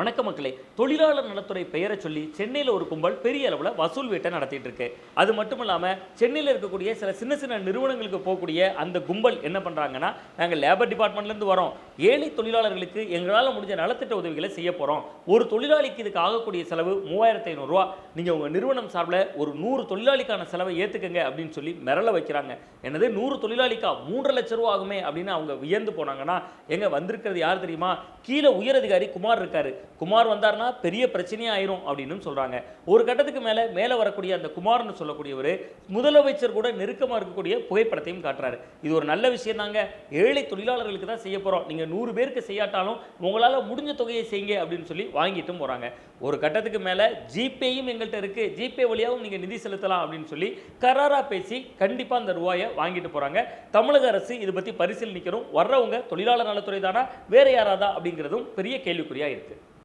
வணக்க மக்களே. தொழிலாளர் நலத்துறை பெயரை சொல்லி சென்னையில் ஒரு கும்பல் பெரிய அளவில் வசூல் வேட்டை நடத்திட்டு இருக்கு. அது மட்டும் இல்லாமல் சென்னையில் இருக்கக்கூடிய சில சின்ன சின்ன நிறுவனங்களுக்கு போகக்கூடிய அந்த கும்பல் என்ன பண்ணுறாங்கன்னா, நாங்கள் லேபர் டிபார்ட்மெண்ட்லேருந்து வரோம், ஏழை தொழிலாளர்களுக்கு எங்களால் முடிஞ்ச நலத்திட்ட உதவிகளை செய்ய போகிறோம். ஒரு தொழிலாளிக்கு இதுக்கு ஆகக்கூடிய செலவு 3500 ரூபா. நீங்கள் உங்கள் நிறுவனம் சார்பில் ஒரு 100 தொழிலாளிக்கான செலவை ஏற்றுக்கங்க அப்படின்னு சொல்லி மிரள வைக்கிறாங்க. என்னது 100 தொழிலாளிக்கா 3 லட்சம் ரூபா ஆகுமே அப்படின்னு அவங்க வியந்து போனாங்கன்னா, எங்க வந்திருக்கிறது யார் தெரியுமா? கீழே உயரதிகாரி குமார் இருக்காரு. குமார் வந்தார்னா பெரிய பிரச்சனையா ஆயிரும் அப்படின்னு சொல்றாங்க. ஒரு கட்டத்துக்கு மேல வரக்கூடிய அந்த குமார்னு சொல்லக்கூடியவர் முதலமைச்சர் கூட நெருக்கமா இருக்கக்கூடிய புகைப்படத்தையும் காட்டுறாரு. இது ஒரு நல்ல விஷயம் தாங்க. ஏழை தொழிலாளர்களுக்கு தான் செய்ய போறோம், நீங்க 100 பேருக்கு செய்யாட்டாலும் உங்களால முடிஞ்ச தொகையை செய்யுங்க அப்படின்னு சொல்லி வாங்கிட்டும் போறாங்க. ஒரு கட்டத்துக்கு மேல ஜிபேயும் எங்கள்கிட்ட இருக்கு, ஜிபே வழியாகவும் நீங்க நிதி செலுத்தலாம் அப்படின்னு சொல்லி கராரா பேசி கண்டிப்பா அந்த ரூபாயை வாங்கிட்டு போறாங்க. தமிழக அரசு இது பத்தி பரிசீலனிக்கணும். வர்றவங்க தொழிலாளர் நலத்துறை தானா வேற யாராதா அப்படிங்கிறதும் பெரிய கேள்விக்குறியா இருக்கு.